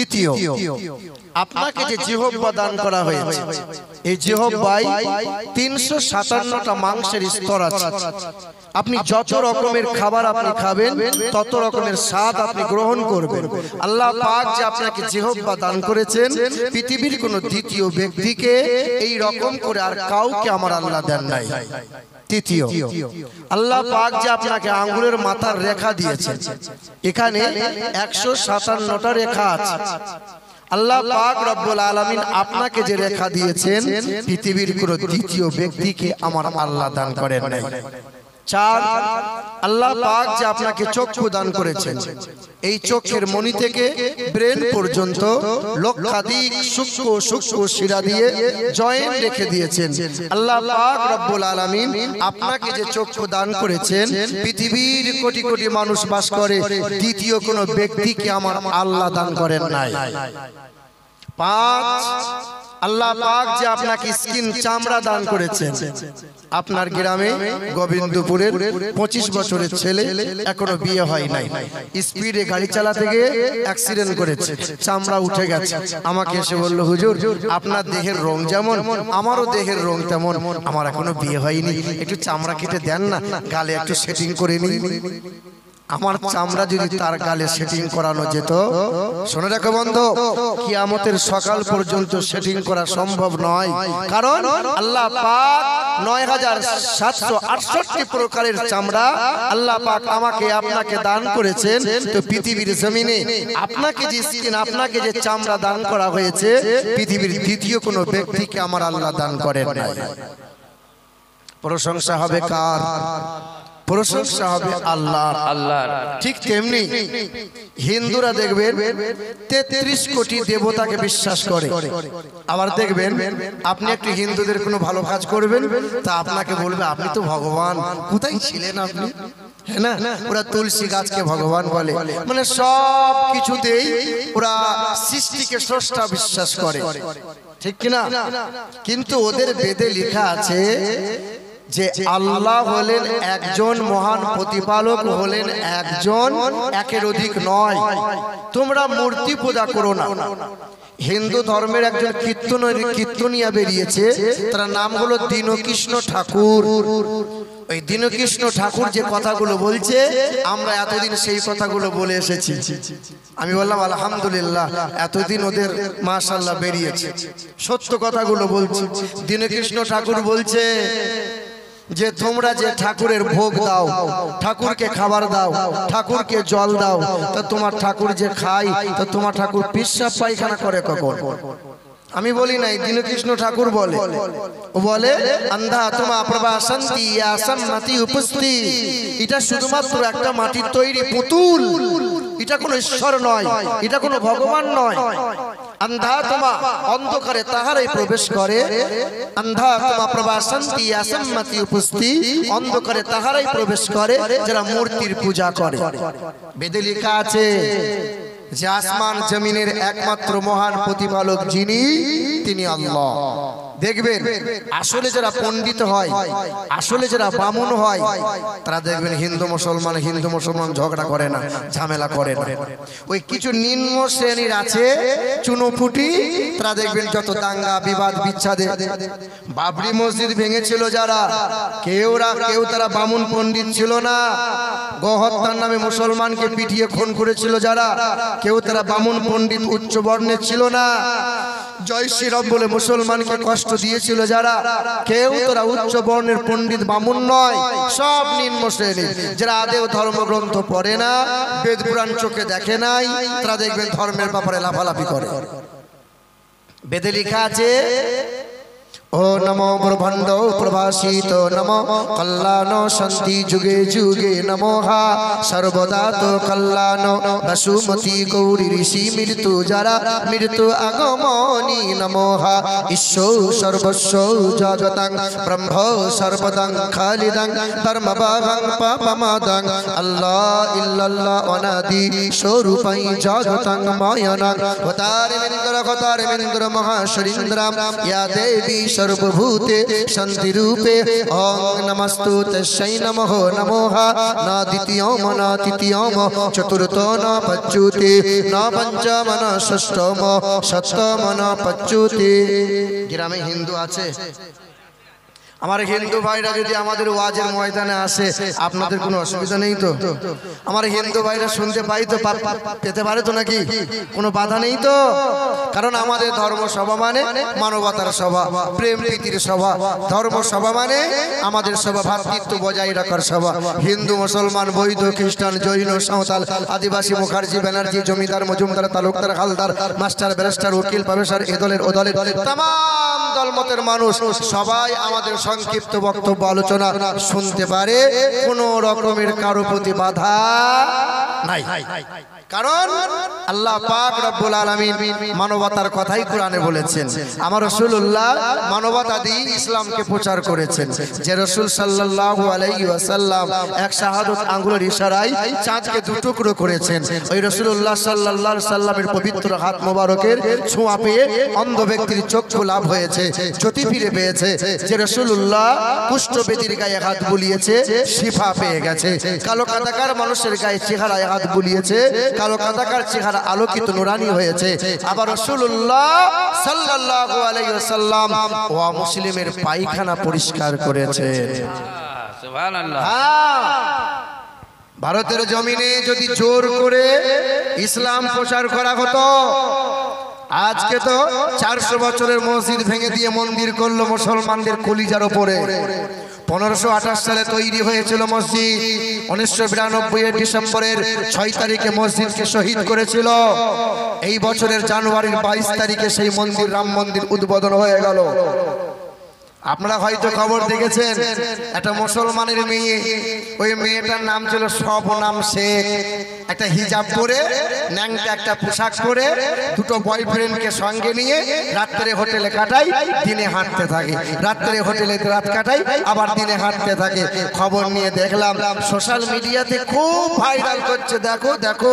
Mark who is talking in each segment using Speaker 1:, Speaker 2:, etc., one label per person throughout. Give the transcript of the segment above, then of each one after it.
Speaker 1: দ্বিতীয়, আপনাকে যে জিহ্বা দান করা হয়েছে, এই জিহ্বায় 357টা মাংসের স্তর আছে। আপনি যত রকমের খাবার আপনি খাবেন, তত রকমের স্বাদ আপনি গ্রহণ করবেন। আল্লাহ পাক যে আপনাকে জিহ্বা দান করেছেন, পৃথিবীর কোনো দ্বিতীয় ব্যক্তিকে এই রকম করে আর কাউকে আমার আল্লাহ দেন নাই। তৃতীয়, আল্লাহ পাক যে আপনাকে আঙ্গুলের মাথার রেখা দিয়েছেন, এখানে 157টা রেখা আছে। আল্লাহ পাক রব্বুল আলামিন আপনাকে যে রেখা দিয়েছেন, পৃথিবীর কোনো দ্বিতীয় ব্যক্তিকে আমার আল্লাহ দান করেন নাই। 4, আল্লাহ পাক যে আপনাকে চক্ষু দান করেছেন, এই চোখের মণি থেকে ব্রেন পর্যন্ত লক্ষাধিক সূক্ষ্ম সূক্ষ্ম শিরা দিয়ে জয়েন্ট রেখে দিয়েছেন। আল্লাহ পাক রব্বুল আলামিন আপনাকে যে চক্ষু দান করেছেন, পৃথিবীর কোটি কোটি মানুষ বাস করে, দ্বিতীয় কোনো ব্যক্তিকে আমার আল্লাহ দান করেন নাই। 5, আল্লাহ পাক যে আপনাকে স্কিন চামড়া দান করেছেন। আপনার গ্রামে গোবিন্দপুরের 25 বছরের ছেলে এখনো বিয়ে হয় নাই, স্পিডে গাড়ি চালাতে গিয়ে অ্যাক্সিডেন্ট করেছে, চামড়া উঠে গেছে। আমাকে এসে বলল, হুজুর আপনার দেহের রং যেমন আমারও দেহের রং তেমন, আমার এখনো বিয়ে হয়নি, একটু চামড়া কেটে দেন না, গালে একটু সেটিং করে নিই। আমার চামড়া যদি তার গালে সেটিং করানো যেত, শুনে রাখো বন্ধু, কিয়ামতের সকাল পর্যন্ত সেটিং করা সম্ভব নয়। কারণ আল্লাহ পাক 9768 প্রকারের চামড়া আল্লাহ পাক আমাকে আপনাকে দান করেছেন। তো পৃথিবীর জমিনে আপনাকে যে স্কিন, আপনাকে যে চামড়া দান করা হয়েছে, পৃথিবীর দ্বিতীয় কোনো ব্যক্তিকে আমার আল্লাহ দান করেন নাই। প্রশংসা হবে কার? প্রশংসা হবে আল্লাহর। আল্লাহর। ঠিক তেমনি হিন্দুরা দেখবেন 33 কোটি দেবতাকে বিশ্বাস করে। আবার দেখবেন আপনি একটু হিন্দুদের কোনো ভালো কাজ করবেন, তা আপনাকে বলবে আপনি তো ভগবান, কোথায় ছিলেন আপনি? হ্যাঁ না, ওরা তুলসী গাছকে ভগবান বলে, মানে সব কিছুতেই ওরা সৃষ্টিকে স্রষ্টা বিশ্বাস করে, ঠিক কিনা? কিন্তু ওদের বেদে লেখা আছে যে আল্লাহ হলেন একজন, মহান প্রতিপালক হলেন একজন, একের অধিক নয়। তোমরা মূর্তি পূজা করো না। হিন্দু ধর্মের একজন কীর্তনিয়া বেরিয়েছে, তার নাম হলো দীনকৃষ্ণ ঠাকুর। ওই দীনকৃষ্ণ ঠাকুর যে কথাগুলো বলছে, আমরা এতদিন সেই কথাগুলো বলে এসেছি। আমি বললাম আলহামদুলিল্লাহ, এতদিন ওদের মাশাআল্লাহ বেরিয়েছে, সত্য কথাগুলো বলছি। দীনকৃষ্ণ ঠাকুর বলছে যে তোমরা যে ঠাকুরের ভোগ দাও, ঠাকুরকে খাবার দাও, ঠাকুরকে জল দাও, তা তোমার ঠাকুর যে খায়, তা তোমার ঠাকুর পেশাব পায়খানা করে কখন? আমি বলি নাই, দীনকৃষ্ণ ঠাকুর বলে। ও বলে আন্ধা তোমা প্রবাসন্তি আসন্নতি উপস্থিতি, এটা শুধুমাত্র একটা মাটির তৈরি পুতুল, এটা কোনো ঈশ্বর নয়, এটা কোনো ভগবান নয়। আন্ধা তোমা অন্ধকারে তাহারাই প্রবেশ করে, আন্ধা তোমা প্রবাসন্তি আসন্নতি উপস্থিতি, অন্ধকারে তাহারাই প্রবেশ করে যারা মূর্তির পূজা করে। বেদে লেখা আছে যে আসমান জমিনের একমাত্র মহান প্রতিপালক যিনি, তিনি আল্লাহ। দেখবেন আসলে যারা পণ্ডিত হয়, আসলে যারা বামুন হয়, তারা দেখবেন হিন্দু মুসলমান ঝগড়া করে না, ঝামেলা করে না। ওই কিছু নিম্ন শ্রেণীর আছে চুনোপুটি, তারা দেখবেন যত দাঙ্গা বিবাদ বিচ্ছেদে। বাবরি মসজিদ ভেঙেছিল যারা, কেউ তারা বামুন পণ্ডিত ছিল না। গোহত্যার নামে মুসলমানকে পিটিয়ে খুন করেছিল যারা, কেউ তারা বামুন পণ্ডিত উচ্চ বর্ণের ছিল না। জয় শ্রীরাম বলে মুসলমানকে কষ্ট দিয়েছিল যারা, কেউ তারা উচ্চ বর্ণের পণ্ডিত বামুন নয়, সব নিম্ন শ্রেণী, যারা আদেও ধর্মগ্রন্থ পড়ে না, বেদ পুরাণ চোখে দেখে নাই, তারা দেখবেন ধর্মের ব্যাপারে লাফালাফি করে। বেদে লেখা আছে ও নমো ব্রহ্মাণ্ড প্রভাসিত নমো কল্যাণ শান্তি যুগে যুগে নমো হা সর্বদা তো কল্যাণ বসুমতী গৌরী ঋষি মৃত্যু যারা মৃত্যু আগমনী নমো হা ঈশ্বর সর্বস্ব জগতং ব্রহ্ম সর্বদং খালিদং ধর্মভাগং পাপমাদং আল্লাহ ইল্লাল্লাহ অনাদি স্বরূপং জগতং মায়নং অবতারমেন্দ্র মহাশরীন্দ্রম ইয়া দেবী সর্বভূতে শান্তি রূপে ওং নমস্তু তস্যৈ নমঃ নমোঃ না দ্বিতীয়ম না তৃতীয়ম চতুর্থ না পঞ্চুতে না পঞ্চম না ষষ্ঠম সপ্তম না পঞ্চুতে। গ্রামে হিন্দু আছে? আমার হিন্দু ভাইরা যদি আমাদের ওয়াজের ময়দানে আসে আপনাদের কোনো অসুবিধা নেই তো? আমার হিন্দু ভাইরা শুনতে পাই তো, পেতে পারে তো নাকি? কোনো বাধা নেই তো? কারণ আমাদের ধর্ম সভা মানে মানবতার সভা, প্রেম প্রীতির সভা। ধর্ম সভা মানে আমাদের সভা ভ্রাতৃত্ব বজায় রাখার সভা। হিন্দু মুসলমান বৈধ খ্রিস্টান জৈন সাঁওতাল আদিবাসী মুখার্জি ব্যানার্জি জমিদার মজুমদার তালুকদার হালদার মাস্টার ব্যারিস্টার উকিল প্রফেসর এদলের ওদলের तमाम দলমতের মানুষ সবাই আমাদের সংক্ষিপ্ত বক্তব্য আলোচনা শুনতে পারে, কোনো রকমের কারো প্রতি বাধা নাই। কারণ আল্লাহ পাক রব্বুল আলামিন মানবতার কথাই কোরআনে বলেছেন। আমার রাসূলুল্লাহ মানবতা দিয়ে ইসলামকে প্রচার করেছেন। যে রাসূল সাল্লাল্লাহু আলাইহি ওয়াসাল্লাম এক শাহাদাত আঙ্গুলের ইশারায় চাঁদকে দুটুকরো করেছেন। ওই রাসূলুল্লাহ সাল্লাল্লাহু আলাইহি সাল্লামের পবিত্র হাত মোবারকের ছোঁয়া পেয়ে অন্ধ ব্যক্তির চক্ষু লাভ হয়েছে, জ্যোতি ফিরে পেয়েছে। যে রাসূলুল্লাহ কুষ্ঠ ব্যক্তির গায়ে হাত বুলিয়েছে, শিফা পেয়ে গেছে। কালো কাদাকার মানুষের গায়ে চেহারায় হাত বুলিয়েছে, কালো কাদাকার চেহারা আলোকিত নুরানি হয়েছে। আবার রাসূলুল্লাহ সাল্লাল্লাহু আলাইহি ওয়াসাল্লাম ওয়া মুসলিমের পায়খানা পরিষ্কার করেছেন। সুবহানাল্লাহ। ভারতের জমিনে যদি জোর করে ইসলাম প্রচার করা হতো, আজকে তো 400 বছরের মসজিদ ভেঙে দিয়ে মন্দির করলো মুসলমানদের কলিজার উপরে। 1528 সালে তৈরি হয়েছিল মসজিদ। 1992 এর ডিসেম্বরের 6 তারিখে মসজিদকে শহীদ করেছিল। এই বছরের জানুয়ারির 22 তারিখে সেই মন্দির রাম মন্দির উদ্বোধন হয়ে গেল। আপনারা হয়তো খবর দেখেছেন, একটা মুসলমানের মেয়ে, ওই মেয়েটার নাম ছিল শবনাম শেখ। একটা হিজাব পরে ন্যাংটা একটা পোশাক পরে দুটো বয়ফ্রেন্ডকে সঙ্গে নিয়ে রাত্রে হোটেলে কাটাই, দিনে হাঁটতে থাকে। রাত্রে হোটেলে রাত কাটাই, আবার দিনে হাঁটতে থাকে। খবর নিয়ে দেখলাম সোশ্যাল মিডিয়াতে খুব ভাইরাল করছে। দেখো দেখো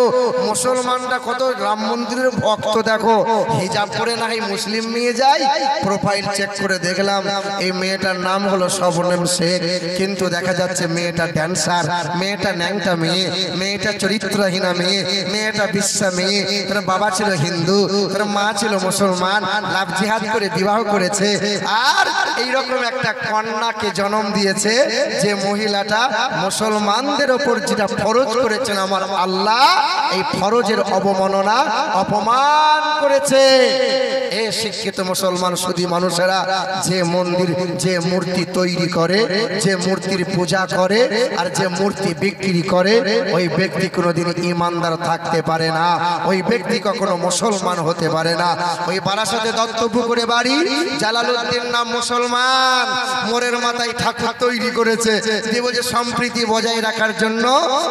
Speaker 1: মুসলমানরা কত রাম মন্দিরের ভক্ত, দেখো হিজাব পরে না হয় মুসলিম মেয়ে যায়। প্রোফাইল চেক করে দেখলাম এই মেয়েটার নাম হলো শবনম শেখ, কিন্তু দেখা যাচ্ছে মেয়েটা ড্যান্সার, মেয়েটা ন্যাংটা মেয়ে, মেয়েটা চরিত্রহীনা মেয়ে, মেয়েটা বিশ্বা মেয়ে। তার বাবা ছিল হিন্দু, তার মা ছিল মুসলমান, লাভ জিহাদ করে বিবাহ করেছে। আর এইরকম একটা কন্যাকে জন্ম দিয়েছে যে মহিলাটা মুসলমানদের ওপর যেটা ফরজ করেছেন আমার আল্লাহ, এই ফরজের অবমাননা অপমান করেছে। এ শিক্ষিত মুসলমান সুধী মানুষেরা, যে মন্দির যে মূর্তি তৈরি করে, যে মূর্তির পূজা করে আর যে মূর্তি বিক্রি করে, ওই ব্যক্তি কোনোদিন ইমানদার থাকতে পারে না, ওই ব্যক্তি কখনো মুসলমান হতে পারে না। ওই বারাসাতে দত্তপুকুরে বাড়ি, জালালউদ্দিন নাম মুসলমান, মোরের মাথায় ঠাকুর তৈরি করেছে। যে বলছে সম্প্রীতি বজায় রাখার জন্য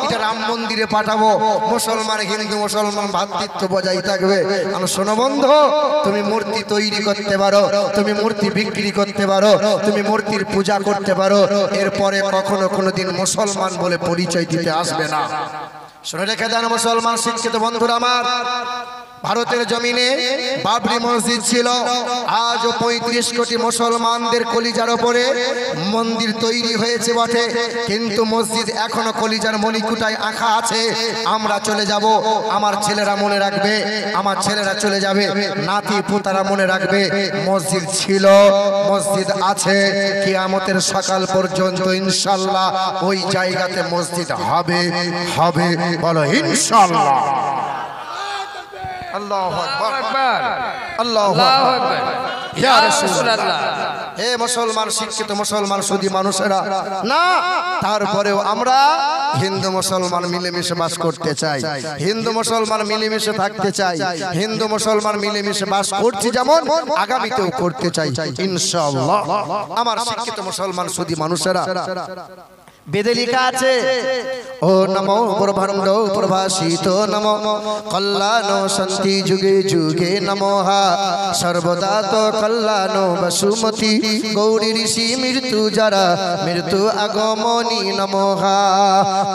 Speaker 1: এটা রাম মন্দিরে পাঠাবো, মুসলমান হিন্দু মুসলমান ভ্রাতৃত্ব বজায় থাকবে। আমি শোনো বন্ধু, তুমি মূর্তি তৈরি করতে পারো, তুমি মূর্তি বিক্রি করতে পারো, তুমি মূর্তির পূজা করতে পারো, এরপরে কখনো কোনোদিন মুসলমান বলে পরিচয় দিতে আসবে না। শুনে রেখে দেন মুসলমান শিক্ষিত বন্ধুরা আমার, ভারতের জমিনে বাবরি মসজিদ ছিল। আজও 35 কোটি মুসলমানদের কলিজার উপরে মন্দির তৈরি হয়েছে বটে, কিন্তু মসজিদ এখনো কলিজার মণিকুটায় আঁকা আছে। আমরা চলে যাব, আমার ছেলেরা মনে রাখবে, আমার ছেলেরা চলে যাবে, নাতি পুতারা মনে রাখবে, মসজিদ ছিল, মসজিদ আছে। কিয়ামতের সকাল পর্যন্ত ইনশাআল্লাহ ওই জায়গাতে মসজিদ হবে, হবে, বলো ইনশাআল্লাহ। আল্লাহু আকবার, আল্লাহু আকবার, ইয়া রাসূলুল্লাহ। হে মুসলমান শিক্ষিত মুসলমান সুধী মানুষেরা, না তারপরেও আমরা হিন্দু মুসলমান মিলেমিশে বাস করতে চাই, হিন্দু মুসলমান মিলেমিশে থাকতে চাই, হিন্দু মুসলমান মিলেমিশে বাস করছি, যেমন আগামীতেও করতে চাই ইনশাআল্লাহ। আমার শিক্ষিত মুসলমান সুধী মানুষেরা, বেদে লেখা আছে ও নমো ব্রহ্মাণ্ড প্রভাসিত নমো কল্যাণ শান্তি যুগে যুগে নমঃ সর্বদা তো কল্যাণ বসুমতী গৌরী ঋষি মৃত্যু যারা মৃত্যু আগমনী নমঃ।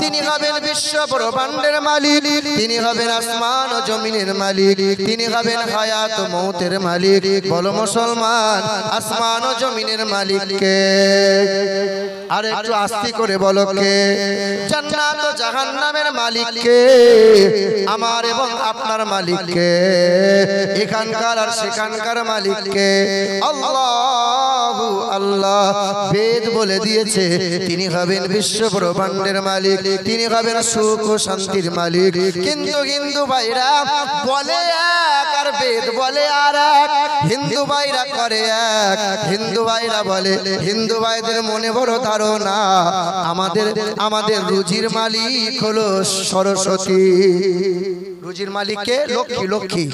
Speaker 1: তিনি হবেন বিশ্ব ব্রহ্মাণ্ডের মালিক, তিনি হবেন আসমান ও জমিনের মালিক, তিনি হবেন হায়াত ও মৌতের মালিক। বলো মুসলমান, আসমান ও জমিনের মালিক কে? আর একটু আস্তে করে বলো কে? জান্নাত ও জাহান্নামের মালিক কে? আমার এবং আপনার মালিক কে? এখানকার আর সেখানকার মালিক কে? আল্লাহু আল্লাহ। বেদ বলে দিয়েছে তিনি হবেন বিশ্ব ব্রহ্মাণ্ডের মালিক, তিনি হবেন সুখ ও শান্তির মালিক। কিন্তু হিন্দু ভাইরা বলে এক আর বেদ বলে আর এক, হিন্দু ভাইরা করে এক, হিন্দু ভাইরা বলে। হিন্দু ভাইদের মনে বড় ধারণা আমাদের রুজির মালিক হলো সরস্বতী। রুজির মালিককে লক্ষ্মী, লক্ষ্মী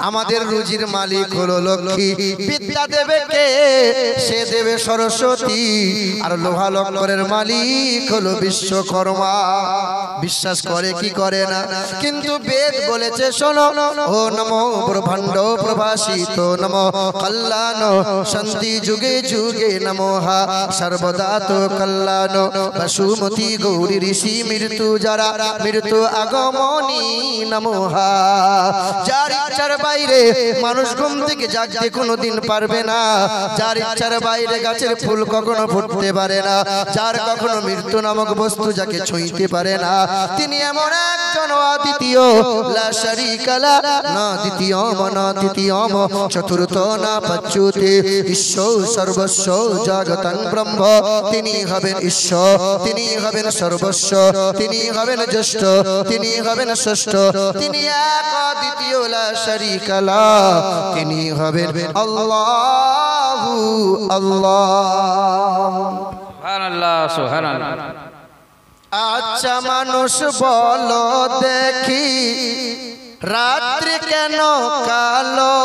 Speaker 1: আমাদের রুজির মালিক হলো লক্ষ্মী। বিদ্যা দেবে কে? সে দেবে সরস্বতী। আর লোহা লক্করের মালিক হলো বিশ্বকর্মা। বিশ্বাস করে কি করে না? কিন্তু বেদ বলেছে শোনো, ও নমো ব্রহ্মাণ্ড প্রভাসিত নমো কল্যাণ শান্তি যুগে যুগে নমঃ সর্বদা তো কল্যাণ বসুমতী গৌরী ঋষি মৃত্যু যারা মৃত্যু আগমনী নমঃ। যার ইচ্ছার বাইরে মানুষ ঘুম থেকে জাগতে কোনোদিন পারবে না, যার ইচ্ছার বাইরে গাছের ফুল কখনো ফুটতে পারে না, যার কখনো মৃত্যু নামক বস্তু যাকে ছুঁইতে পারে না, তিনি এমন একজন অদ্বিতীয় লা শারীকা লা, না দ্বিতীয় না তৃতীয় চতুর্থ না পঞ্চুতে, ঈশ্বর সর্বস্ব জগতং ব্রহ্ম। তিনি হবেন ঈশ্বর, তিনি হবেন সর্বস্ব, তিনি হবেন জ্যেষ্ঠ, তিনি হবেন ষষ্ঠ, তিনি এক অদ্বিতীয় লা শারীকা লা, তিনি হবেন আল্লাহু আল্লাহ।
Speaker 2: সুবহানাল্লাহ সুবহানাল্লাহ।
Speaker 1: আচ্ছা মানুষ বলো দেখি, রাত্রি কেন কালো?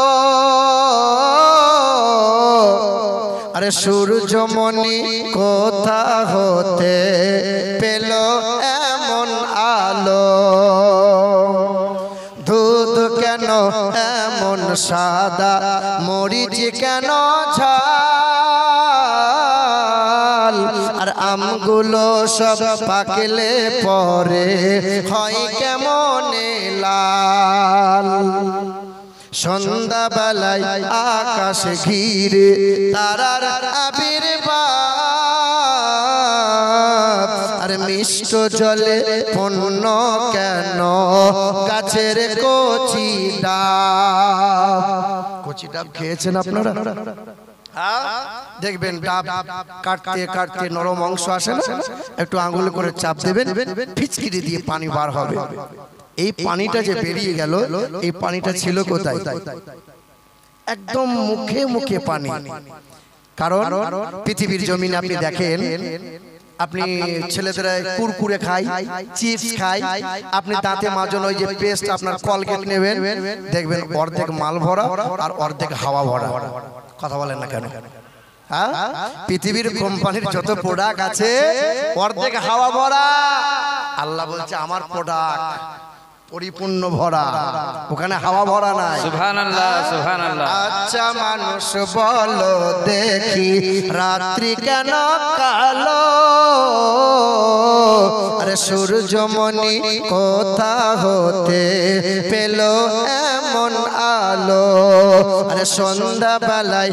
Speaker 1: আরে সূর্যমণি কোথা হতে পেল এমন আলো? দুধ কেন এমন সাদা, মরিচ কেন ঝাল? আর আমগুলো সব পাকলে পরে হয় কেমন লাল? সন্ধ্যাবেলায় আকাশ ঘিরে তারার আবির্ভাব। আর মিষ্ট জলে পূর্ণ কেন গাছের কচি ডাব? কচি ডাব খেয়েছেন আপনারা? দেখবেন ডাব কাটতে কাটতে নরম অংশ আসে না, একটু আঙুল করে চাপ দেবেন, ফিচকিরি দিয়ে পানি বার হবে। এই পানিটা যে বেরিয়ে গেল, এই পানিটা ছিল কোথায়? একদম মুখে মুখে পানি। কারণ পৃথিবীর জমিনে আপনি দেখেন, আপনি ছেলেদের কুরকুরে খায়, চিপস খায়, আপনি দাঁতে মাজন ওই যে পেস্ট আপনার কলগেট নেবেন, দেখবেন অর্ধেক মাল ভরা আর অর্ধেক হাওয়া ভরা। কথা বলেন না কেন? পৃথিবীর কোম্পানির যত প্রোডাক্ট আছে অর্ধেক হাওয়া ভরা। আল্লাহ বলছে আমার প্রোডাক্ট পরিপূর্ণ ভরা, ওখানে হাওয়া ভরা নাই।
Speaker 2: সুবহানাল্লাহ সুবহানাল্লাহ।
Speaker 1: আচ্ছা মানুষ বলো দেখি, রাত্রি কেন কালো? আরে সূর্যমণি কোথা হতে পেল এমন আলো? আরে সন্ধ্যাবেলায়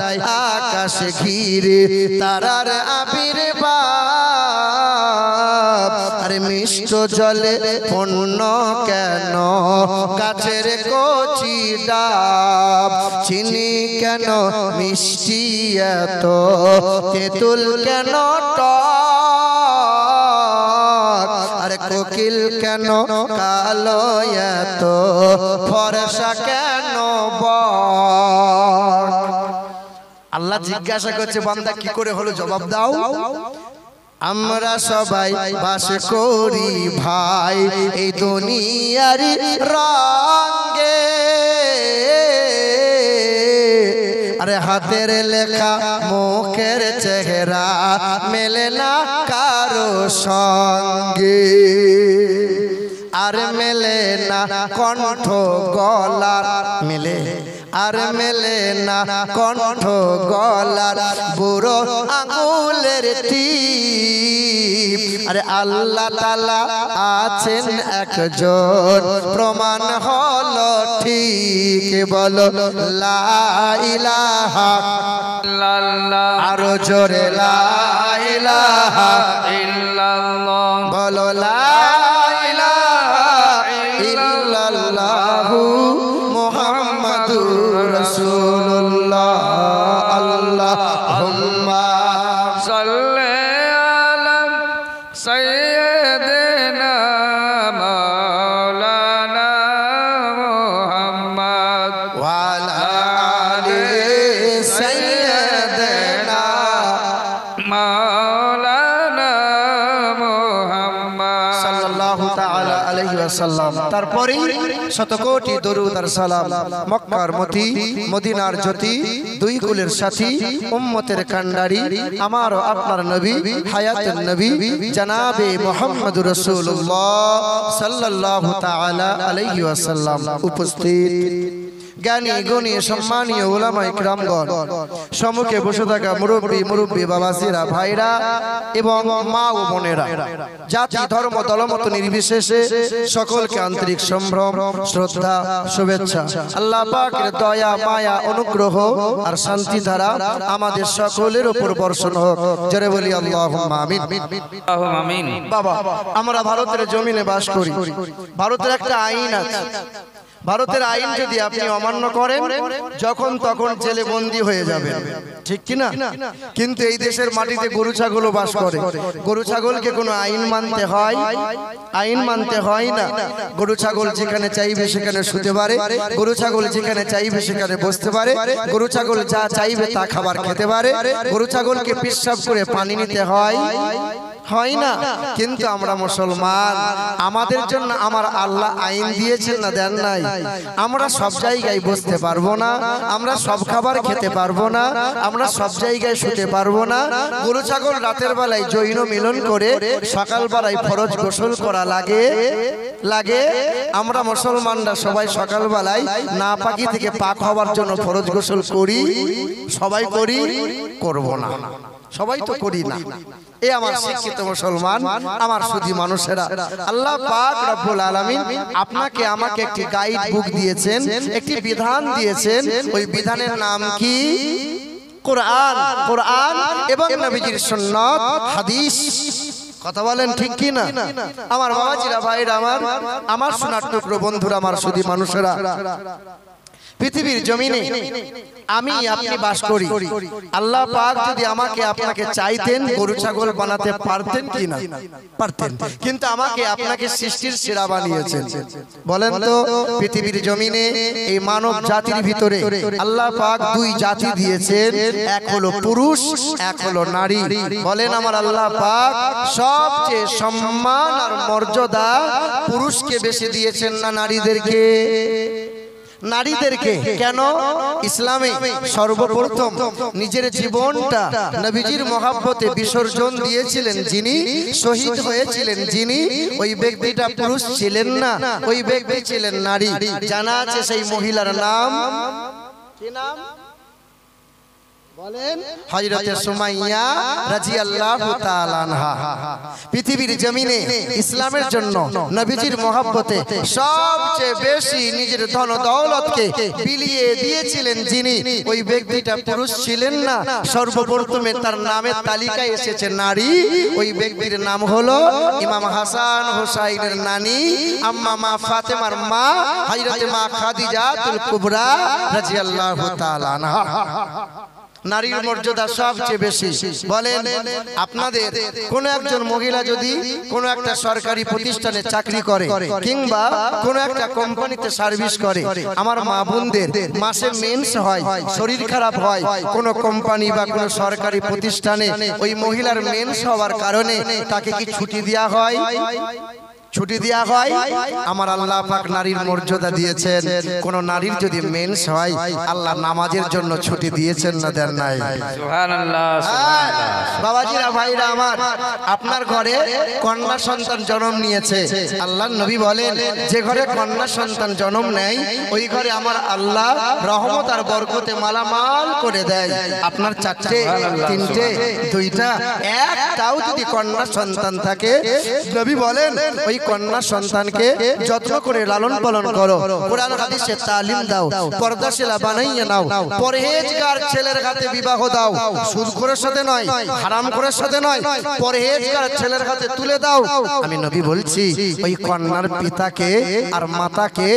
Speaker 1: আকাশ ঘিরে তারার আবির্ভাব। আরে মিষ্ট জলে পূর্ণ কেন গাছের কচি ডাব? চিনি কেন মিষ্টি এত, তেঁতুল কেন টক? আরে কোকিল কেন কালো এত, ফর্সা কেন বক? আল্লাহ জিজ্ঞাসা করছে বান্দা কি করে হলো, জবাব দাও। আমরা সবাই বাস করি ভাই এই দুনিয়ার রঙে। আরে হাতের লেখা মুখের চেহারা মেলে না কারো সঙ্গে, আর মেলে না কণ্ঠ গলার মেলে, আর মেলে না কণ্ঠ গলার বুড়ো আঙুলের টিপ। আরে আল্লাহ তাআলা আছেন একজন, প্রমাণ হলো ঠিক, বলো লা ইলাহা
Speaker 2: ইল্লাল্লাহ
Speaker 1: আরো জোরে লা ইলাহা
Speaker 2: ইল্লাল্লাহ
Speaker 1: বলো লা ইলাহা ইল্লাল্লাহু মুহাম্মাদুর রাসূলুল্লাহ। আল্লাহুম্মা
Speaker 2: সাল্লি আলা সাইয়্যিদিনা মাওলানা মুহাম্মদ
Speaker 1: ওয়া আলা আলি সাইয়্যিদিনা
Speaker 2: মাওলানা মুহাম্মদ
Speaker 1: সাল্লাল্লাহু তাআলা আলাইহি ওয়াসাল্লাম। তারপরে শতকোটি দরুদ আর সালাম মক্কার মতি, মদিনার জ্যোতি, দুই কুলের সাথী, উম্মতের কান্ডারি, আমার ও আপনার নবী, হায়াতুন নবী জনাবে মুহাম্মদুর রাসূলুল্লাহ সাল্লাল্লাহু তাআলা আলাইহি ওয়াসাল্লাম। উপস্থিত জ্ঞানী গুণী সম্মানীয় উলামায়ে কিরামগণ, সম্মুখে বসে থাকা মুরব্বী বাবাজিরা, ভাইরা এবং মা ও বোনেরা, জাতি ধর্ম দলমত নির্বিশেষে সকলকে আন্তরিক সম্ভ্রম, শ্রদ্ধা, শুভেচ্ছা। আল্লাহ পাকের দয়া, মায়া, অনুগ্রহ আর শান্তি ধারা আমাদের সকলের উপর বর্ষণ হোক। জোরে বলি আল্লাহুম্মা আমিন।
Speaker 2: আল্লাহুম্মা আমিন।
Speaker 1: বাবা, আমরা ভারতের জমিনে বাস করি। ভারতের একটা আইন আছে। ভারতের আইন যদি আপনি অমান্য করেন, যখন তখন জেলে বন্দী হয়ে যাবেন, ঠিক কি না? কিন্তু এই দেশের মাটিতে গরু ছাগলও বাস করে। গরু ছাগলকে কোনো আইন মানতে হয়? আইন মানতে হয় না। গরু ছাগল যেখানে চাইবে সেখানে শুতে পারে, গরু ছাগল যেখানে চাইবে সেখানে বসতে পারে, গরু ছাগল যা চাইবে তা খাবার খেতে পারে। গরু ছাগলকে পেশাব করে পানি নিতে হয়? হয় না। কিন্তু আমরা মুসলমান, আমাদের জন্য আমার আল্লাহ আইন দিয়েছেন না দেন নাই? আমরা সব জায়গায় বসতে পারবো না, আমরা সব খাবার খেতে পারবো না, আমরা সব জায়গায় শুতে পারবো না। গরু ছাগল রাতের বেলায় যৌন মিলন করে সকাল বেলায় ফরজ গোসল করা লাগে লাগে। আমরা মুসলমানরা সবাই সকাল বেলায় নাপাকি থেকে পাক হওয়ার জন্য ফরজ গোসল করি? সবাই করি? করব না, সবাই তো করি না। এ আমার শিক্ষিত মুসলমান, আমার সুধী মানুষেরা, আল্লাহ পাক রব্বুল আলামিন আপনাকে আমাকে একটি গাইড বুক দিয়েছেন, একটি বিধান দিয়েছেন। ওই বিধানের নাম কি? কোরআন। কোরআন এবং নবীজির সুন্নাত, হাদিস। কথা বলেন ঠিক কি না? আমার বাবাজিরা, ভাইরা, আমার সোনার টুকরো বন্ধুরা, আমার সুধী মানুষেরা, পৃথিবীর জমিনে আমি আপনি বাস করি। আল্লাহ পাক যদি আমাকে আপনাকে চাইতেন, গরু ছাগল বানাতে পারতেন কি না? পারতেন। কিন্তু আমাকে আপনাকে সৃষ্টির সেরা বানিয়েছেন। বলেন তো, পৃথিবীর জমিনে এই মানব জাতির ভিতরে আল্লাহ পাক দুই জাতি দিয়েছেন, এক হলো পুরুষ, এক হলো নারী। বলেন, আমার আল্লাহ পাক সবচেয়ে সম্মান আর মর্যাদা পুরুষকে বেশি দিয়েছেন না নারীদেরকে? নারীদেরকে। কেন? ইসলামে সর্বপ্রথম নিজের জীবনটা নবীজির মহব্বতে বিসর্জন দিয়েছিলেন যিনি, শহীদ হয়েছিলেন যিনি, ওই ব্যক্তিটা পুরুষ ছিলেন না, ওই ব্যক্তি ছিলেন নারী। জানা আছে সেই মহিলার নাম কি? নাম বলেন, হযরতে সুমাইয়া রাদিয়াল্লাহু তাআলা আনহা। পৃথিবীর জমিনে ইসলামের জন্য নবীজির মহব্বতে সবচেয়ে বেশি নিজের ধন দৌলতকে বিলিয়ে দিয়েছিলেন যিনি, ওই ব্যক্তিটা পুরুষ ছিলেন না। সর্বপ্রথমে তার নামের তালিকায় এসেছে নারী। ওই ব্যক্তির নাম হলো ইমাম হাসান হুসাইনের নানী, আম্মা মা ফাতেমার মা, হযরতে মা খাদিজাতুল কুবরা রাদিয়াল্লাহু তাআলা আনহা। নারীর মর্যাদা সবচেয়ে বেশি। বলেন, আপনাদের কোন একজন মহিলা যদি কোন একটা সরকারি প্রতিষ্ঠানে চাকরি করে কিংবা কোন একটা কোম্পানিতে সার্ভিস করে, আমার মা বোনদের মাসে মেন্স হয়, শরীর খারাপ হয়, কোন কোম্পানি বা কোন সরকারি প্রতিষ্ঠানে ওই মহিলার মেন্স হওয়ার কারণে তাকে কি ছুটি দেওয়া হয়? ছুটি দেওয়া হয়। আমার আল্লাহ পাক নারীর মর্যাদা দিয়েছেন। কোন নারীর যদি মেন্স হয়, আল্লাহ নামাজের জন্য ছুটি দিয়েছেন না দেন নাই?
Speaker 2: সুবহানাল্লাহ সুবহানাল্লাহ।
Speaker 1: বাবাজিরা ভাইরা আমার, আপনার ঘরে কন্যা সন্তান জন্ম নিয়েছে, আল্লাহর নবী বলেন যে ঘরে কন্যা সন্তান জন্ম নেয় ওই ঘরে আমার আল্লাহ রহমত আর বরকতে মালামাল করে দেয়। আপনার চারটে, তিনটে, দুইটা, একটাও যদি কন্যা সন্তান থাকে, নবী বলেন ওই কন্যা সন্তানকে যত্ন করে লালন পালন করো, কোরআন হাদিসে তালিম দাও, পর্দাশীলা বানাইয়া নাও, পরহেজগার ছেলের হাতে বিবাহ দাও, সুদখোরের সাথে নয়, হারামখোরের সাথে নয়, পরহেজগার ছেলের হাতে তুলে দাও। আমি নবী বলছি ওই কন্যার পিতাকে আর মাতাকে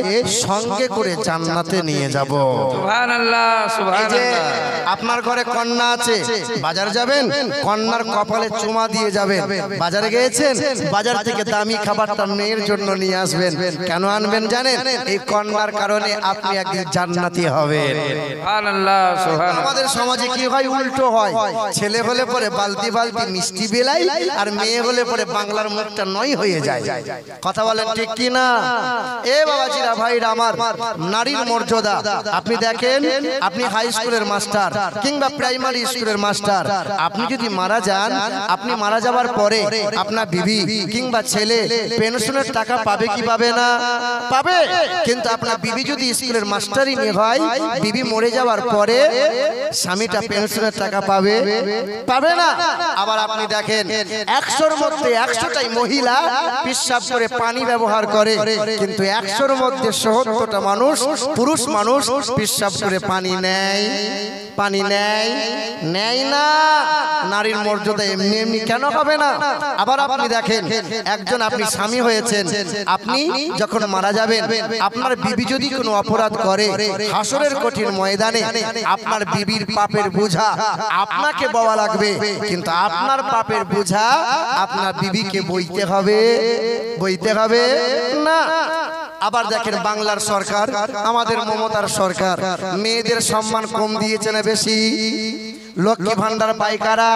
Speaker 1: সঙ্গে করে জান্নাতে নিয়ে যাব।
Speaker 2: সুবহানাল্লাহ সুবহানাল্লাহ।
Speaker 1: আপনার ঘরে কন্যা আছে, বাজার যাবেন, কন্যার কপালে চুমা দিয়ে যাবেন। বাজারে গিয়েছেন, বাজার থেকে দামি খাবারটা মেয়ের জন্য নিয়ে আসবেন। কেন আনবেন জানেন? এই কন্যার কারণে আপনি একদিন জান্নাতি হবেন।
Speaker 2: সুবহানাল্লাহ সুবহানাল্লাহ।
Speaker 1: আমাদের সমাজে কি হয়? উল্টো হয়। ছেলে হলে পরে বালতি বালতি মিষ্টি বেলাই, আর মেয়ে হলে পরে বাংলার মুখটা নয় হয়ে যায়। কথা বলেন ঠিক কি না? এ বাবাজিরা ভাইরা আমার, নারীর মর্যাদা আপনি দেখেন, আপনি হাই স্কুলের মাস্টার কিংবা প্রাইমারি স্কুলের মাস্টার, আপনি যদি মারা যান, আপনি মারা যাওয়ার পরে আপনার বিবি কিংবা ছেলে পেনশনের টাকা পাবে কি পাবে না? পাবে। কিন্তু আপনার বিবি যদি স্কুলের মাস্টারই নিয়ে হয়, বিবি মরে যাওয়ার পরে স্বামীটা পেনশনের টাকা পাবে? পাবে না। আবার আপনি দেখেন 100-র মধ্যে 100টাই মহিলা পেশাব করে পানি ব্যবহার করে, কিন্তু 100-র মধ্যে 70টা মানুষ, পুরুষ মানুষ পেশাব করে পানি নেয়। পানি নেয় না। নারীর মর্যাদা এমনি এমনি কেন হবে না? আবার আপনি দেখেন, একজন আপনি স্বামী হয়েছেন, আপনি যখন মারা যাবেন, আপনার বিবি যদি কোনো অপরাধ করে, হাসরের কঠিন ময়দানে আপনার বিবির পাপের বোঝা আপনাকে বওয়া লাগবে, কিন্তু আপনার পাপের বোঝা আপনার বিবিকে বইতে হবে? বইতে হবে না। আবার দেখেন বাংলার সরকার, আমাদের মমতার সরকার মেয়েদের সম্মান কম দিয়েছে না বেশি? লক্ষ্মী ভান্ডার পাইকারা,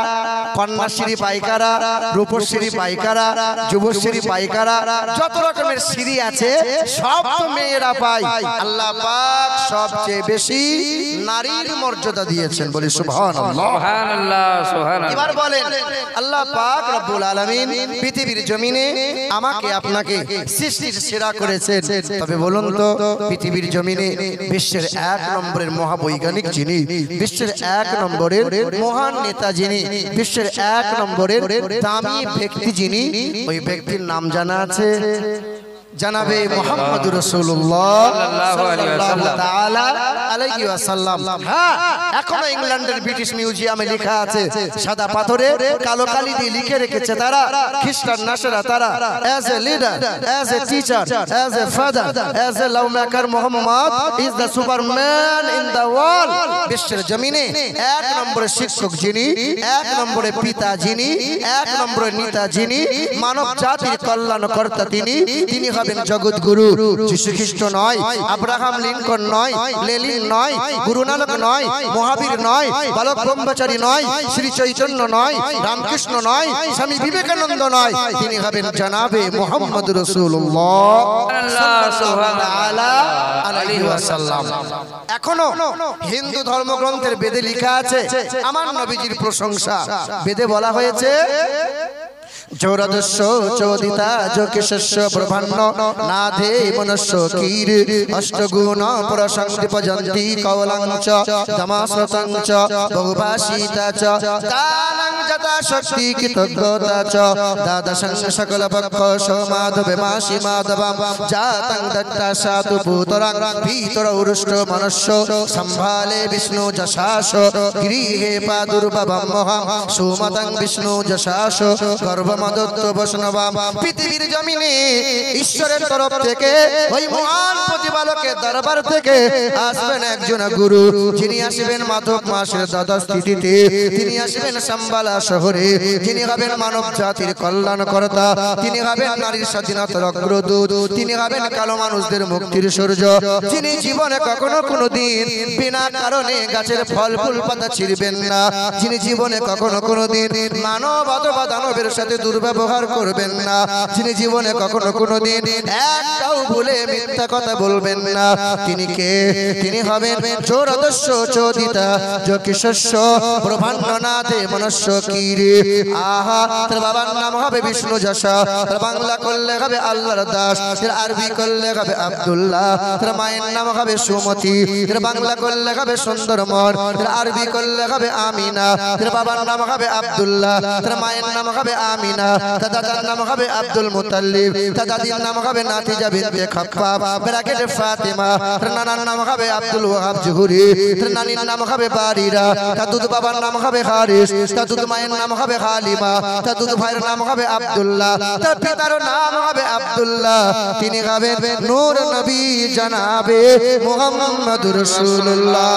Speaker 1: কন্যাশ্রী পাইকারা, রূপশ্রী পাইকারা, যুবশ্রী পাইকারা, যত রকমের শ্রী আছে সব তো মেয়েরা পায়। আল্লাহ পাক সবচেয়ে বেশি নারীর মর্যাদা দিয়েছেন, বলি সুবহানাল্লাহ
Speaker 2: সুবহানাল্লাহ সুবহানাল্লাহ।
Speaker 1: এবার বলেন আল্লাহ পাক রব্বুল আলামিন পৃথিবীর জমিনে আমাকে আপনাকে সৃষ্টির সেরা করেছেন। তবে বলুন তো, পৃথিবীর জমিনে বিশ্বের 1 নম্বরের মহাবৈজ্ঞানিক যিনি, বিশ্বের 1 নম্বরের মহান নেতা যিনি, বিশ্বের 1 নম্বরের দামি ব্যক্তি যিনি, ওই ব্যক্তির নাম জানা আছে? জানাবে মুহাম্মদুর রাসূলুল্লাহ সাল্লাল্লাহু তাআলা আলাইহি ওয়াসাল্লাম। হ্যাঁ, এখনো ইংল্যান্ডের ব্রিটিশ মিউজিয়ামে লেখা আছে, সাদা পাথরে কালো কালি দিয়ে লিখে রেখেছে তারা, খ্রিস্টান নাসারা তারা, as a leader, as a teacher, as a father, as a love maker, Muhammad is the Superman in the world. বিশ্বের জমিনে 1 নম্বরের শিক্ষক যিনি, 1 নম্বরের পিতা যিনি, 1 নম্বরের নেতা যিনি, মানব জাতির কল্যাণকর্তা তিনি, তিনি জগৎগুরু। যীশু খ্রিস্ট নয়, আব্রাহাম লিঙ্কন নয়, লেনিন নয়, গুরু নানক নয়, মহাবীর নয়, বালক ব্রহ্মচারী নয়, শ্রী চৈতন্য নয়, রামকৃষ্ণ নয়, স্বামী বিবেকানন্দ নয়, তিনি হবেন জনাবে মুহাম্মদ রাসূলুল্লাহ সাল্লাল্লাহু আলাইহি ওয়াসাল্লাম। এখনো হিন্দু ধর্মগ্রন্থের বেদে লেখা আছে আমার নবীজির প্রশংসা। বেদে বলা হয়েছে, চৌরাদশ চোদিতা যোগেশস্য ব্রহ্মাণ্ড নাধে মনস্য কীর অষ্টগুণ প্রসংদীপ জন্তি কৌলাঞ্চ দমাশ্রতঞ্চ বহুভাষিতা চ তানং যথা শক্তি কৃতজ্ঞতা চ দ্বাদশং সকল পক্ষ সমাধবে মাসি মাধবম জাতং দত্তা সাতু ভূতরাং ভীতর উরুষ্ট মনুষ্য সম্ভালে বিষ্ণু যশাস গৃহে প্রাদুর্ভবম মহা সুমতং বিষ্ণু যশাস গর্ভ মদত্ত বৈষ্ণবাম। পৃথিবীর জমিনে ঈশ্বরের তরফ থেকে ওই মহান প্রতিপালকের দরবার থেকে আসবেন একজন গুরু, যিনি আসবেন মাধব মাসের দ্বাদশ তিথিতে, তিনি আসবেন সাম্বালা শহরে, যিনি হবেন মানব জাতির কল্যাণকর্তা, তিনি হবেন নারীর স্বাধীনতার অগ্রদূত, তিনি হবেন কালো মানুষদের মুক্তির সূর্য, যিনি জীবনে কখনো কোনোদিন বিনা কারণে গাছের ফল ফুল পাতা ছিঁড়বেন না, যিনি জীবনে কখনো কোনোদিন মানব অথবা দানবের সাথে দুর্ব্যবহার করবেন না, যিনি জীবনে কখনো কোনোদিন একটাও ভুলে মিথ্যা কথা বলবেন না, তিনি কে? তিনি হবেন চোরদস্য চোদিতা যকিশস্য ব্রহ্মাণ্ডনাথে মনুষ্য কিরে। আহা, তার বাবার নাম হবে বিষ্ণু যশা, তার বাংলা করলে হবে আল্লাহর দাস, তার আরবি করলে হবে আব্দুল্লাহ, তার মায়ের নাম হবে সুমতি, তার বাংলা করলে হবে সুন্দরমন, তার আরবি করলে হবে আমিনা, তার বাবার নাম হবে আব্দুল্লাহ, তার মায়ের নাম হবে আমিনা, তার দাদার নাম হবে আব্দুল মুতাল্লিব, তার দাদির নাম হবে নাতিজা বিনতে খাপ্পাব ব্র্যাকেটে ফাতেমা, তার নানার নাম হবে আব্দুল ওয়াহাব জুহুরি, তার নানির নাম হবে বারিরা, তার দুধ বাবার নাম হবে হারিস, তার দুধ মায়ের নাম হবে হালিমা, তার দুধ ভাইয়ের নাম হবে আব্দুল্লাহ, তার পিতার নাম হবে আব্দুল্লাহ, তিনি হবেন নূর নবী জানাবে মুহাম্মদুর রাসূলুল্লাহ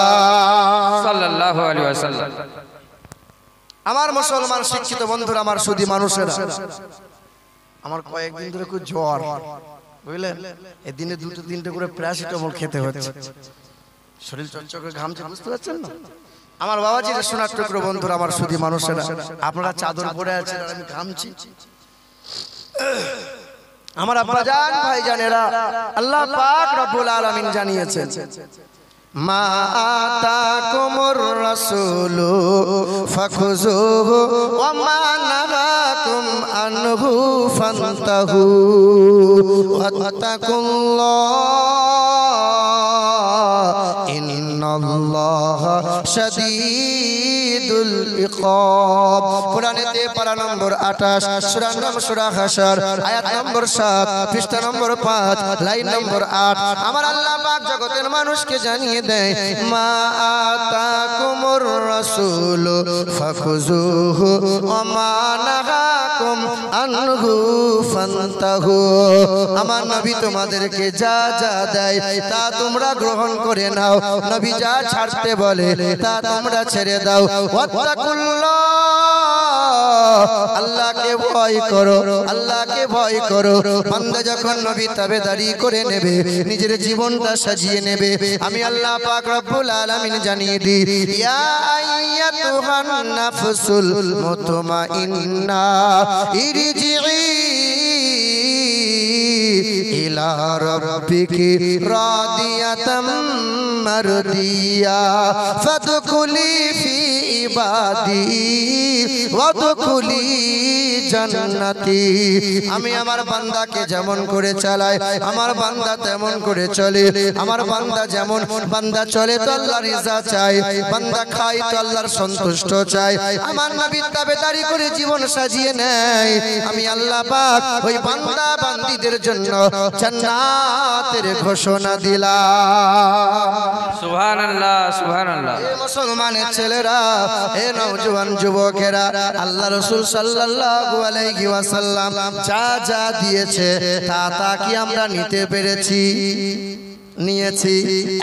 Speaker 2: সাল্লাল্লাহু আলাইহি ওয়াসাল্লাম।
Speaker 1: আমার মুসলমান শিক্ষিত বন্ধুরা, আমার সুধী মানুষেরা, আমার কয়েকদিন ধরে খুব জ্বর, বুঝলেন? এই দিনে দুটো তিনটে করে প্যারাসিটামল খেতে হচ্ছে, শরীর চকচকে ঘামছে, বুঝতে পারছেন না? আমার বাবাজি সোনার টুকরো বন্ধুরা, আমার সুধী মানুষেরা, আপনারা চাদর পরে আছেন আর আমি ঘামছি। আমার আব্বা জান ভাই জানেরা, আল্লাহ পাক রব্বুল আলামিন জানিয়েছেন, মা আতাকুমুর রাসূলু ফাখুযুহু ওয়া মা নাহাকুম আনহু ফান্তাহু ওয়াত্তাকুল্লাহ ইন্নাল্লাহা শাদীদুল ইকাব। কোরআনেতে পারা নম্বর 28, সূরা নাম সূরা হাসর, আয়াত নম্বর 7, পৃষ্ঠা নম্বর 5, লাইন নম্বর 8। আমার আল্লাহ পাক জগতের মানুষকে জানিয়ে দেয়, মা আতাকুমুর রাসূলু ফাখুযুহু ওয়া মা নাহাকুম আনহু ফান্তাহু। আমার নবী তোমাদেরকে যা যা দেয় তা তোমরা গ্রহণ করে নাও, নবী যা ছাড়তে বলে তা তোমরা ছেড়ে দাও। ওয়াত্তাকুল্লাহ, আল্লাহকে ভয় করো, আল্লাহকে ভয় করো। বান্দা যখন নবী তাবেদারি করে নেবে, নিজের জীবনটা সাজিয়ে নেবে, আমি আল্লাহ পাক রব্বুল আলামিন জানিয়ে দিই, ইয়া আইয়াতুহান নাফসুল মুতমাইন্না ইরজিই ইলা রাব্বিকি রাদিয়াতাম মারদিয়া ফাদখুলি ফি ইবাদি ওয়াদখুলি জান্নাতি। আমি আমার বান্দাকে যেমন করে চালাই, আমার বান্দা তেমন করে চলে। আমার বান্দা যেমন বান্দা চলে তো আল্লাহর রিজা চাই, বান্দা খায় তো আল্লাহর সন্তুষ্ট চাই। আমার নবী তাবেদারি করে জীবন সাজিয়ে নেয়, আমি আল্লাহ পাক ওই বান্দা বান্দীদের জন্য জান্নাতের ঘোষণা দিলাম।
Speaker 2: সুবহানাল্লাহ, সুবহানাল্লাহ।
Speaker 1: এ মুসলমানের ছেলেরা, এ নওজোয়ান যুবকেরা, আল্লাহ রাসূল সাল্লাল্লাহু আলাইহি ওয়াসাল্লাম যা যা দিয়েছে তা তা কি আমরা নিতে পেরেছি? নিয়েছি।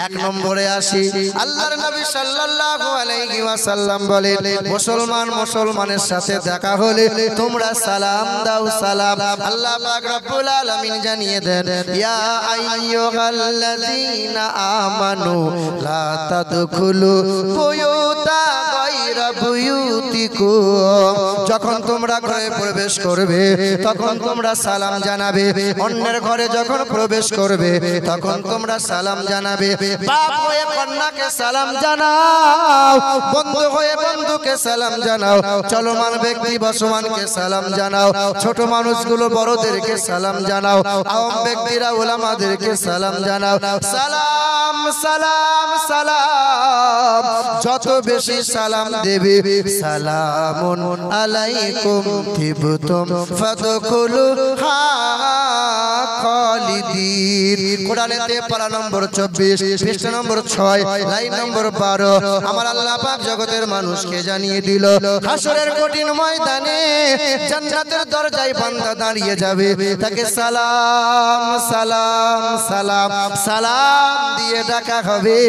Speaker 1: এক নম্বরে আসি, আল্লাহর নবী সাল্লাল্লাহু আলাইহি ওয়াসাল্লাম বলেন, মুসলমান মুসলমানের সাথে দেখা হলে তোমরা সালাম দাও, সালাম। আল্লাহ পাক রব্বুল আলামিন জানিয়ে দেন, ইয়া আইয়ুহাল্লাযীনা আমানু লা তাদখুলু বুয়ুতা গায়রা বুয়ুতিকুম। যখন তোমরা ঘরে প্রবেশ করবে তখন তোমরা সালাম জানাবে, অন্যের ঘরে যখন প্রবেশ করবে তখন তোমরা সালাম জানাবে। বাপ হয়ে কন্যাকে সালাম জানাও, বন্ধু হয়ে বন্ধুকে সালাম জানাও, চলমান ব্যক্তি বসমানকে সালাম জানাও, ছোট মানুষগুলো বড়দেরকে সালাম জানাও, আওয়াম ব্যক্তিরা উলামাদেরকে সালাম জানাও। সালাম সালাম সালাম, যত বেশি সালাম দেবে, সালামুন আলাইকুম তিবতুম ফাদখুলুহা খালিদিন। কোরআনেতে পারা নম্বর 24, পৃষ্ঠা নম্বর 6, লাইন নম্বর 12। আমার আল্লাহ পাক জগতের মানুষকে জানিয়ে দিল, হাসরের কঠিন ময়দানে জান্নাতের দরজায় বান্দা দাঁড়িয়ে যাবে, তাকে সালাম সালাম সালাম সালাম দিয়ে ডাকা হবে,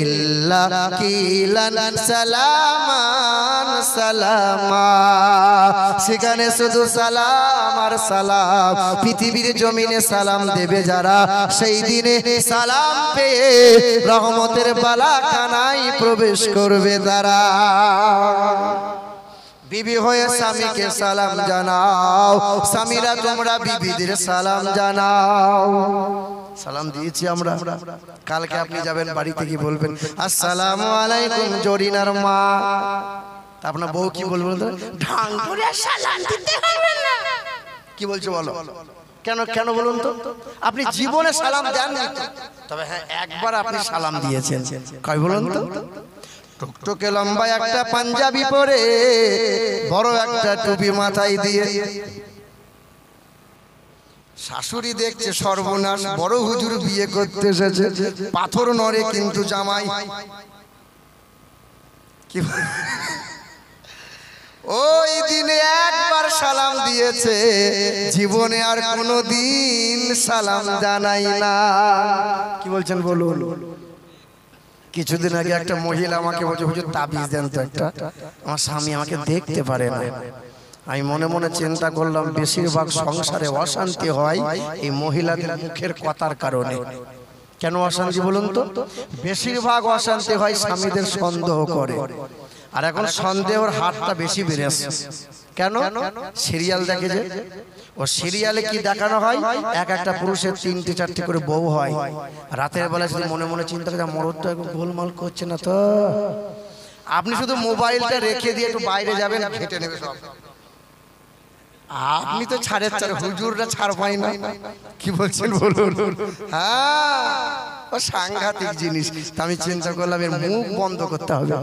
Speaker 1: ইল্লা কিলান সালামান সালামা। সেখানে শুধু সালাম আর সালাম। পৃথিবীর জমিনে সালাম দেবে যারা, সেই দিনে সালাম পেয়ে রহমতের বালাখানায় প্রবেশ করবে তারা। বিবি হয়ে স্বামীকে সালাম জানাও, স্বামীরা তোমরা বিবিদের সালাম জানাও। সালাম দিয়েছি আমরা। কালকে আপনি যাবেন বাড়িতে কি বলবেন, আসসালামু আলাইকুম জরিনার মা। আপনার বউ কি বলবেন, ঢং করে সালাম দিতে হবে না। কি বলছো বলো, কেন কেন বলুন তো? আপনি জীবনে সালাম দেননি, তবে হ্যাঁ একবার আপনি সালাম দিয়েছেন। কয় বলুন তো? টুকটুকে লম্বা একটা পাঞ্জাবি পরে, বড় একটা টুপি মাথায় দিয়ে, শাশুড়ি দেখছে সর্বনাশ, বড় হুজুর বিয়ে করতে এসেছে, পাথর নড়ে কিন্তু জামাই। কি ওই দিনে একবার সালাম দিয়েছে, জীবনে আর কোনোদিন সালাম জানাই না। কি বলছেন বলুন? কিছুদিন আগে একটা মহিলা আমাকে বলছে, হুজুর তাবিজ দেন তো একটা, আমার স্বামী আমাকে দেখতে পারে না। আমি মনে মনে চিন্তা করলাম, বেশিরভাগ সংসারে অশান্তি হয় এই মহিলাদের মুখের কথার কারণে। কেন অশান্তি বলুন তো? বেশিরভাগ অশান্তি হয় স্বামীদের সন্দেহ করে, আর এখন সন্দেহের হাতটা বেশি বেড়েছে। কেন? সিরিয়াল দেখে যে, ও সিরিয়ালে কি দেখানো হয়, এক একটা পুরুষের 3টে 4টে করে বউ হয়। রাতের বেলা যদি মনে মনে চিন্তা করে, মরদ তো একদম গোলমাল করছে না তো, আপনি শুধু মোবাইলটা রেখে দিয়ে একটু বাইরে যাবেন, ঘেটে নেবে সব। আপনি তো ছাড়ের ছাড়, হুজুররা ছাড় পাই না। কি বলছেন বলুন? হ্যাঁ, ও সাংঘাতিক জিনিস। আমি চিন্তা করলাম এর মুখ বন্ধ করতে হবে।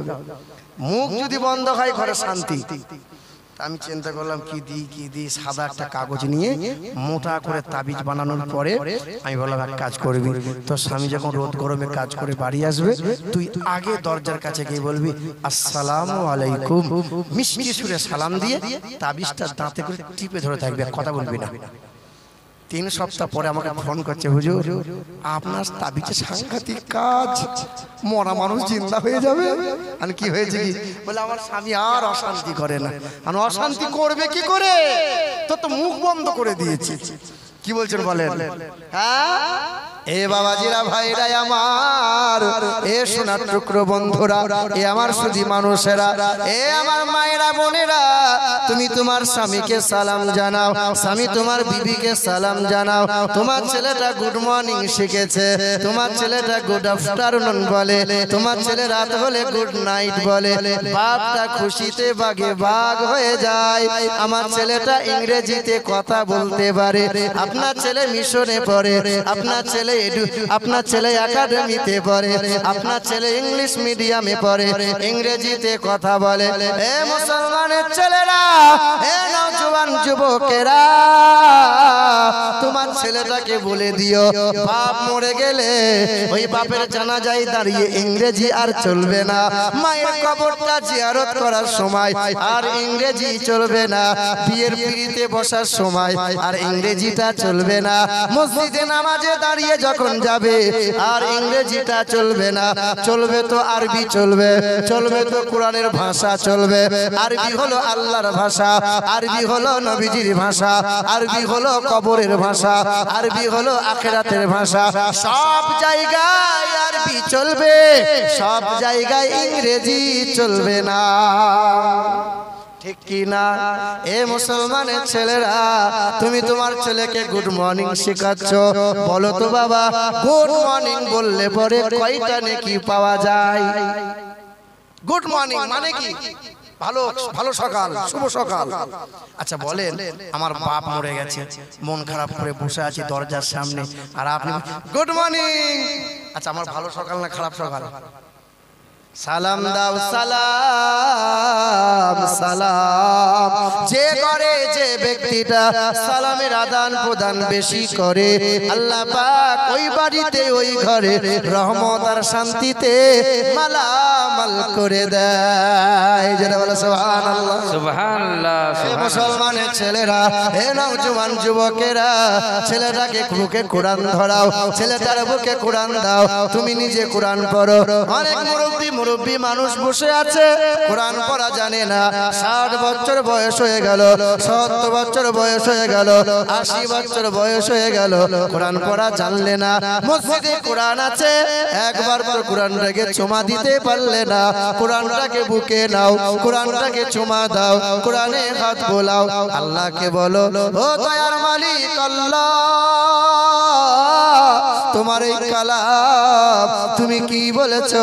Speaker 1: মুখ যদি বন্ধ হয় ঘরে শান্তি। আমি চিন্তা করলাম কি দিই, সাদা একটা কাগজ নিয়ে মোটা করে তাবিজ বানানোর পরে আমি বললাম এক কাজ করবি, তোর স্বামী যখন রোদ গরমে কাজ করে বাড়ি আসবে, তুই আগে দরজার কাছে গিয়ে বলবি আসসালামু আলাইকুম, মিষ্টি সুরে সালাম দিয়ে তাবিজটা দাঁতে করে টিপে ধরে থাকবি, কথা বলবি না। 3 সপ্তাহ পরে আমাকে ফোন করছে, হুজুর আপনার তাবিজে সাংঘাতিক কাজ, মরা মানুষ জিন্দা হয়ে যাবে। আর কি হয়েছে কি বলে, আমার স্বামী আর অশান্তি করে না। আর অশান্তি করবে কি করে, তো মুখ বন্ধ করে দিয়েছি। কি বলছেন বলেন? হ্যাঁ, এ বাবাজিরা ভাইরা আমার, এ সোনার টুকরো বন্ধুরা, এ আমার সুধী মানুষেরা, এ আমার মায়েরা বোনেরা, তুমি তোমার স্বামীকে সালাম জানাও, স্বামী তোমার বিবিকে সালাম জানাও। তোমার ছেলেটা গুড মর্নিং শিখেছে, তোমার ছেলেটা গুড আফটারনুন বলে, তোমার ছেলে রাত হলে গুড নাইট বলে। বাপটা খুশিতে বাগে বাগ হয়ে যায়, আমার ছেলেটা ইংরেজিতে কথা বলতে পারে, আপনার ছেলে মিশনে পড়ে, আপনার ছেলে একাডেমিতে পড়ে, আপনার ছেলে ইংলিশ মিডিয়ামে পড়ে, ইংরেজিতে কথা বলে। এ মুসলমানের ছেলেরা, এ নওজোয়ান যুবকেরা, তোমার ছেলেটাকে বলে দিও, বাপ মরে গেলে ওই বাপের জানাজায় দাঁড়িয়ে ইংরেজি আর চলবে না, মায়ের কবরটা জিয়ারত করার সময় আর ইংরেজি চলবে না, বিয়ের পিড়িতে বসার সময় আর ইংরেজিটা চলবে না, মসজিদে নামাজে দাঁড়িয়ে যখন যাবে আর ইংরেজিটা চলবে না, চলবে তো আরবি চলবে, চলবে তো কোরআনের ভাষা চলবে। আরবি হলো আল্লাহর ভাষা, আরবি হলো নবীজির ভাষা, আরবি হলো কবরের ভাষা, আরবি হলো আখিরাতের ভাষা। সব জায়গায় আরবি চলবে, সব জায়গায় ইংরেজি চলবে না। ঠিক কি না? এ মুসলমানের ছেলেরা, তুমি তোমার ছেলেকে গুড মর্নিং শেখাচ্ছ, বলো তো বাবা, গুড মর্নিং বললে পরে কয়টা নেকি পাওয়া যায়? গুড মর্নিং মানে কি? ভালো ভালো সকাল, শুভ সকাল। আচ্ছা বলেন, আমার বাপ মরে গেছে, মন খারাপ করে বসে আছি দরজার সামনে, আর আপনি গুড মর্নিং। আচ্ছা, আমার ভালো সকাল না খারাপ সকাল? সালাম দাও, সালাম সালাম যে করে, যে ব্যক্তিটা সালামের আদান প্রদান বেশি করে, আল্লাহ পাক ওই বাড়িতে ওই ঘরে রহমত আর শান্তিতে মালামাল করে দেয়। যেটা বলে সুবহানাল্লাহ,
Speaker 2: সুবহানাল্লাহ।
Speaker 1: মুসলমানের ছেলেরা, হে নওজোয়ান যুবকেরা, ছেলেটাকে বুকে কোরআন ধরাও, ছেলেটার বুকে কোরআন দাও, তুমি নিজে কোরআন পড়ো। অনেক মুরব্বি মুরব্বী মানুষ বসে আছে, কোরআন পড়া জানে না, 60 বছর বয়স হয়ে গেল, 70 বছর বয়স হয়ে গেল, 80 বছর বয়স হয়ে গেল, কোরআন পড়া জানলে না। মসজিদে কোরআন আছে, একবার তো কোরআনটাকে চুমা দিতে পারলে না। কোরআনটাকে বুকে নাও, কোরআনটাকে চুমা দাও, কোরআনে হাত বোলাও, আল্লাহকে বলো, ও দয়ার মালিক আল্লাহ, তোমার এই কালাম তুমি কি বলেছো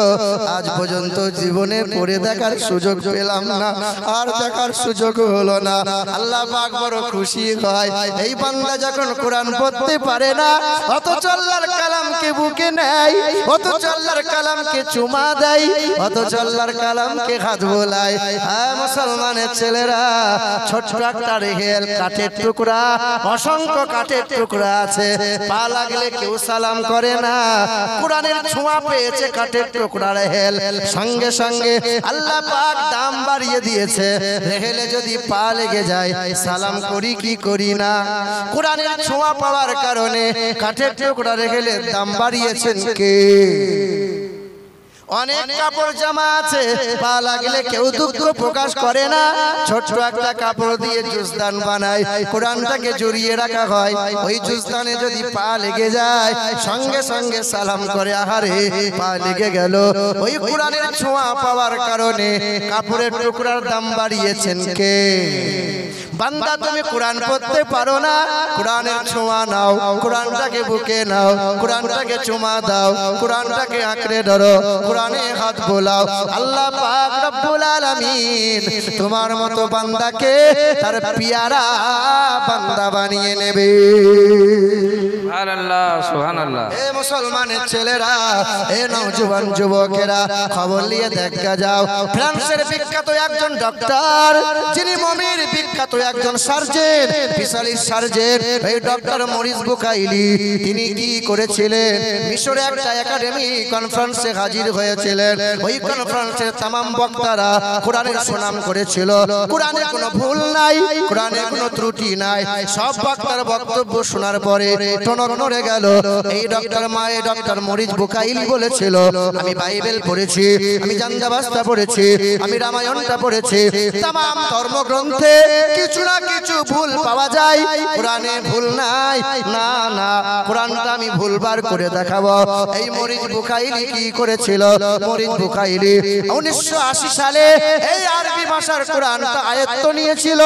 Speaker 1: আজ পর্যন্ত জীবনে পড়ে দেখার সুযোগ পেলাম না, আর দেখার সুযোগ হলো না। আল্লাহ পাক বড় খুশি হয় এই বান্দা যখন কোরআন পড়তে পারে না, অথচ আল্লাহর কালামকে বুকে নেয়, অথচ আল্লাহর কালামকে চুমা দেয়, অথচ আল্লাহর কালামকে হাত বোলায়। হ্যাঁ মুসলমানের ছেলেরা, ছোট্ট একটা রেহেল কাঠের টুকরা, অসংখ্য কাঠের টুকরা আছে, পা লাগলে কেউ সালাম করে না। কোরআনের ছোঁয়া পেয়েছে কাঠের টুকরা রেহেল, সঙ্গে সঙ্গে আল্লাহ পাক দাম বাড়িয়ে দিয়েছে। রেহেলে যদি পা লেগে যায় সালাম করি কি করি না? কোরআনের ছোঁয়া পাওয়ার কারণে কাঠের টুকরা রেহেলের দাম বাড়িয়েছেন কে? অনেক কাপড় জামা আছে, পা লাগলে কেউ দুঃখ প্রকাশ করে না, ছোট্ট একটা কাপড় দিয়ে জুজদান বানায়, কোরআনটাকে জড়িয়ে রাখা হয়, ওই জুজদানে যদি পা লেগে যায় সঙ্গে সঙ্গে সালাম করে, আহারে পা লেগে গেল। ওই কোরআনের ছোঁয়া পাওয়ার কারণে কাপড়ের টুকরার দাম বাড়িয়েছেন কে? বান্দা তুমি কোরআন পড়তে পারো না, কোরআনের ছোঁয়া নাও, কোরআনটাকে বুকে নাও, কোরআনটাকে চুমা দাও, কোরআনটাকে আঁকড়ে ধরো, কোরআনে হাত বোলাও, আল্লাহ পাক রব্বুল আলামিন তোমার মতো বান্দাকে তার পিয়ারা বান্দা বানিয়ে নেবে।
Speaker 2: সুবহানাল্লাহ, সুবহানাল্লাহ।
Speaker 1: এ মুসলমানের ছেলেরা, এ নওজোয়ান যুবকেরা, খবর নিয়ে দেখা যাও, ফ্রান্সের বিখ্যাত একজন ডক্টর, যিনি মমির বিখ্যাত একজন সার্জেন, স্পেশালিস্ট সার্জেন, এই ডক্টর মরিস বুকাইলি, তিনি কি করেছিলেন? মিশরে একটা একাডেমি কনফারেন্সে হাজির হয়েছিলেন। ওই কনফারেন্সের तमाम বক্তারা কোরআনের সুনাম করেছিল, কোরআনে কোনো ভুল নাই, কোরআনে কোনো ত্রুটি নাই। সব বক্তার বক্তব্য শোনার পরে টনক নড়ে গেল। এই ডক্টর মরিস বুকাইলি বলেছিল, আমি বাইবেল পড়েছি, আমি জানজাবাস্তা পড়েছি, আমি রামায়ণটা পড়েছি, तमाम ধর্মগ্রন্থে কিছু না কিছু ভুল পাওয়া যায়, কোরআনে ভুল নাই। না না, কোরআনটা আমি ভুলবার করে দেখাবো। এই মরিস বুকাইলি কি করেছিল? মরিস বুকাইলি 1980 সালে এই আরবি ভাষার কোরআনটা আয়ত্ত নিয়েছিল,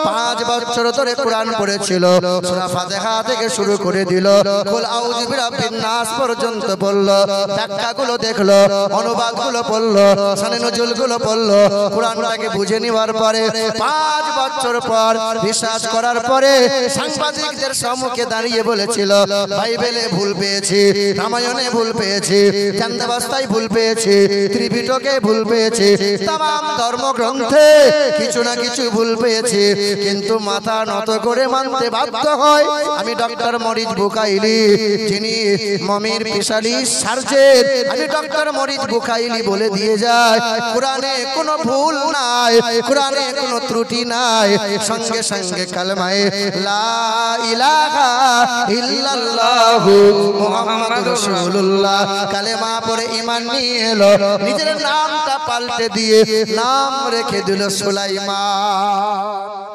Speaker 1: 5 বছর ধরে কোরআন পড়েছিল, সূরা ফাতিহা থেকে শুরু করে দিল, কুল আউযু বিরাব্বিন নাস পর্যন্ত বলল, ব্যাখ্যাগুলো দেখলো, অনুবাদগুলো পড়লো, শানে নজুলগুলো পড়লো, কোরআনটাকে বুঝে নেওয়ার পরে 5 বছর পর বিশ্বাস করার পরে সাংবাদিকদের সম্মুখে দাঁড়িয়ে বলেছিল, বাইবেলে ভুল পেয়েছি, রামায়ণে ভুল পেয়েছি, জানজাবাস্তায় ভুল পেয়েছি, ত্রিপিটকে ভুল পেয়েছি, तमाम ধর্মগ্রন্থে কিছু না কিছু ভুল পেয়েছি, কিন্তু মাথা নত করে মানতে বাধ্য হয়। আমি ডক্টর মরিস বুকাইলি, যিনি মমির স্পেশালিস্ট সার্জেন, আমি ডক্টর মরিস বুকাইলি বলে দিয়ে যায়, কোরআনে কোনো ভুল নাই, কোরআনে কোনো ত্রুটি নাই। সঙ্গে সঙ্গে কালেমায়ে লা ইলাহা ইল্লাল্লাহু মুহাম্মাদুর রাসূলুল্লাহ কালেমা পড়ে ঈমান নিয়ে এলো, নিজের নামটা পাল্টে দিয়ে নাম রেখে দিল সুলাইমান।